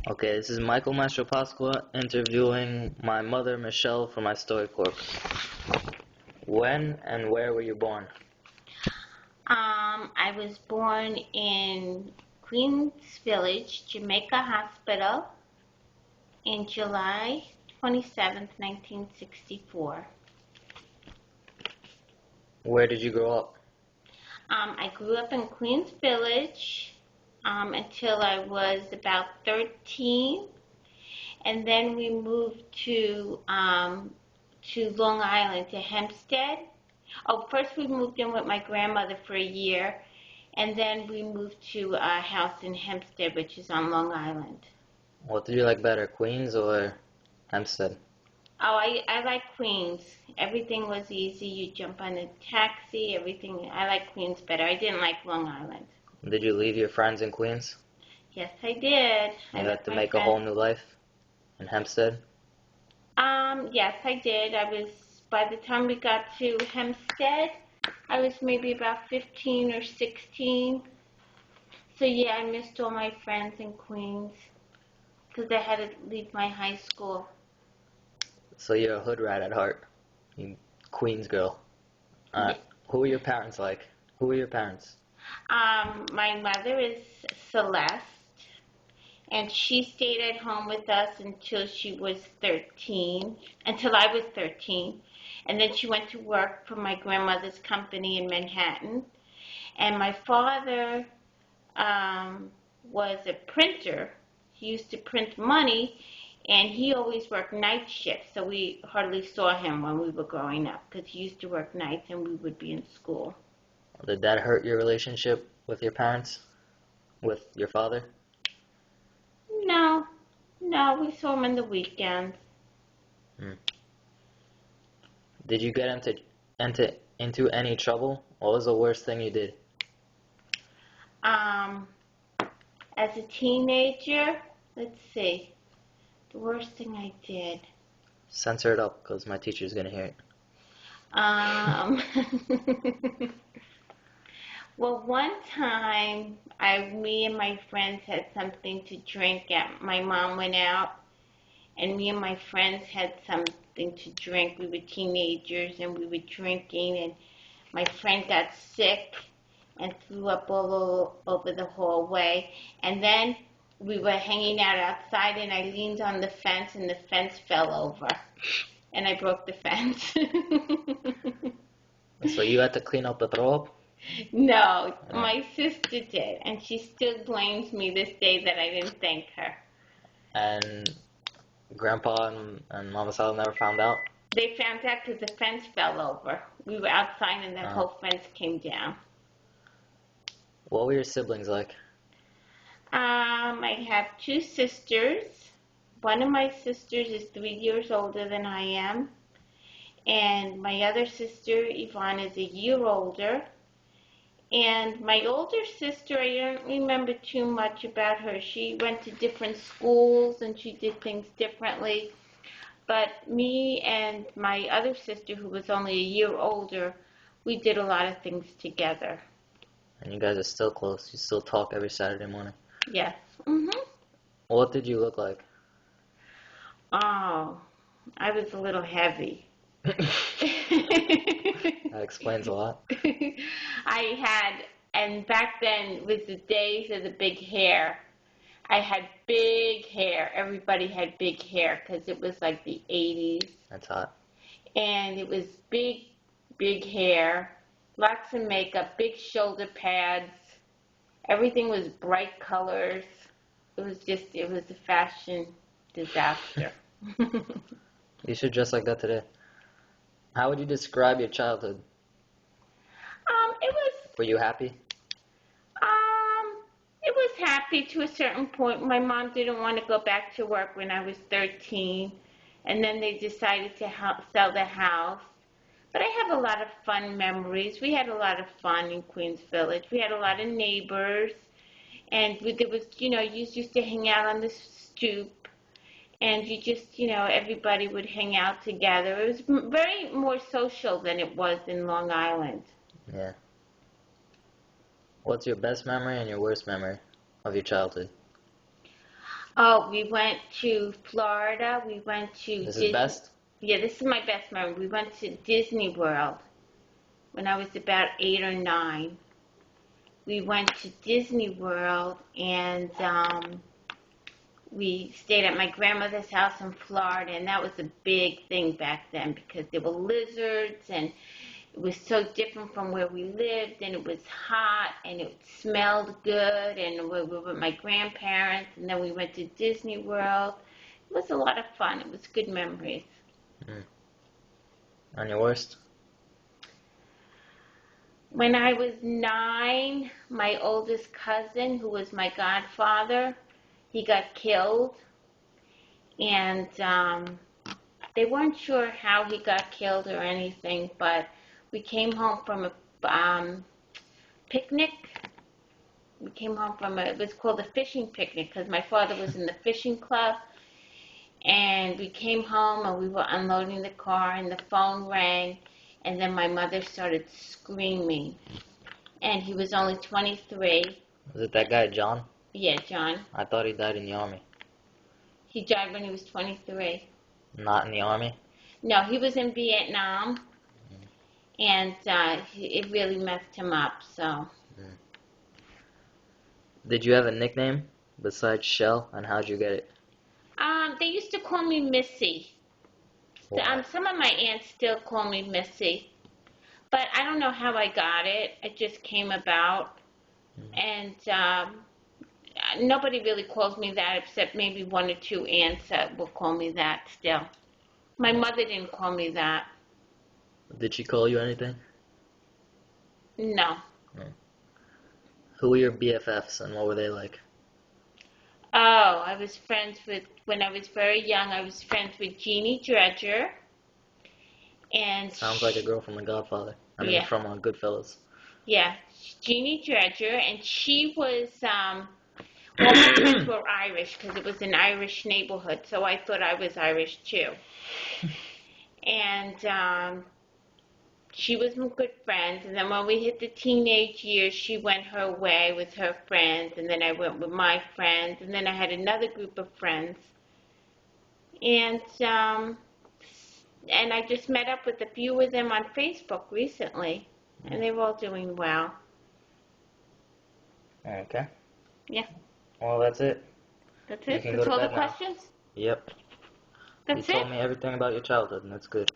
Okay, this is Michael Mastropasqua interviewing my mother, Michelle, for my story corp. When and where were you born? I was born in Queens Village, Jamaica Hospital, in July 27th, 1964. Where did you grow up? I grew up in Queens Village until I was about 13, and then we moved to Long Island, to Hempstead. Oh, first we moved in with my grandmother for a year, and then we moved to a house in Hempstead, which is on Long Island. What did you like better, Queens or Hempstead? Oh, I like Queens. Everything was easy. You jump on a taxi, everything. I like Queens better. I didn't like Long Island. Did you leave your friends in Queens? Yes, I did. I You had left to my make a friends. whole new life in Hempstead? Yes, I did. By the time we got to Hempstead, I was maybe about 15 or 16. So yeah, I missed all my friends in Queens because I had to leave my high school. So you're a hood rat at heart. You Queens girl. Yeah. Who were your parents like? Who were your parents? My mother is Celeste, and she stayed at home with us until she was 13, until I was 13. And then she went to work for my grandmother's company in Manhattan. And my father um, was a printer. He used to print money, and he always worked night shifts, so we hardly saw him when we were growing up because he used to work nights and we would be in school. Did that hurt your relationship with your parents? With your father? No, no, we saw him on the weekends. Hmm. Did you get into any trouble? What was the worst thing you did? Um, as a teenager, let's see, the worst thing I did. Censor it up, because my teacher's gonna hear it. Um, well, one time, me and my friends had something to drink. My mom went out, and me and my friends had something to drink. We were teenagers, and we were drinking, and my friend got sick and threw up all over the hallway. And then we were hanging out outside, and I leaned on the fence, and the fence fell over, and I broke the fence. So you had to clean up the throw up? No, Uh, my sister did, and she still blames me this day that I didn't thank her. and Grandpa and Mama Sal never found out? They found out because the fence fell over. We were outside, and the Uh, whole fence came down. what were your siblings like? I have two sisters. One of my sisters is 3 years older than I am, and my other sister, Yvonne, is a year older. And my older sister, I don't remember too much about her. She went to different schools and she did things differently. But me and my other sister, who was only a year older, we did a lot of things together. And you guys are still close. You still talk every Saturday morning. Yes. What did you look like? Oh, I was a little heavy. That explains a lot. I had, and back then it was the days of the big hair. I had big hair. Everybody had big hair because it was like the 80s. That's hot. And it was big, big hair, lots of makeup, big shoulder pads. Everything was bright colors. It was a fashion disaster. You should dress like that today. How would you describe your childhood? It was Were you happy? it was happy to a certain point. My mom didn't want to go back to work when I was 13, and then they decided to sell the house. But I have a lot of fun memories. We had a lot of fun in Queens Village. We had a lot of neighbors, and there was, you used to hang out on the stoop, and you just, everybody would hang out together. It was very more social than it was in Long Island. Yeah. What's your best memory and your worst memory of your childhood? Oh, we went to Florida. We went to This is Disney. best? Yeah, this is my best memory. We went to Disney World when I was about 8 or 9. We went to Disney World and we stayed at my grandmother's house in Florida, and that was a big thing back then because there were lizards and it was so different from where we lived, and it was hot and it smelled good, and we were with my grandparents, and then we went to Disney World. It was a lot of fun. It was good memories. Mm. On your worst? When I was 9, my oldest cousin, who was my godfather, he got killed, and they weren't sure how he got killed or anything, but we came home from a picnic. We came home from it was called a fishing picnic because my father was in the fishing club. And we came home and we were unloading the car and the phone rang. And then my mother started screaming. And he was only 23. Was it that guy, John? Yeah, John. I thought he died in the army. He died when he was 23. Not in the army? No, he was in Vietnam. And it really messed him up, so. Did you have a nickname besides Shell, and how'd you get it? They used to call me Missy. Wow. Some of my aunts still call me Missy. But I don't know how I got it. It just came about. And nobody really calls me that except maybe 1 or 2 aunts that will call me that still. My mother didn't call me that. Did she call you anything? No. Who were your BFFs, and what were they like? Oh, when I was very young, I was friends with Jeannie Dredger. And Sounds like a girl from The Godfather. I mean, Yeah. from Goodfellas. Yeah, Jeannie Dredger, and she was, all my friends were Irish because it was an Irish neighborhood, so I thought I was Irish too. And she was my good friends, and then when we hit the teenage years, she went her way with her friends, and then I went with my friends, and then I had another group of friends. And I just met up with a few of them on Facebook recently, and they were all doing well. Okay. Yeah. Well, that's it. That's You it? can That's go to all the bed now. questions? Yep. That's You it? told me everything about your childhood, and that's good.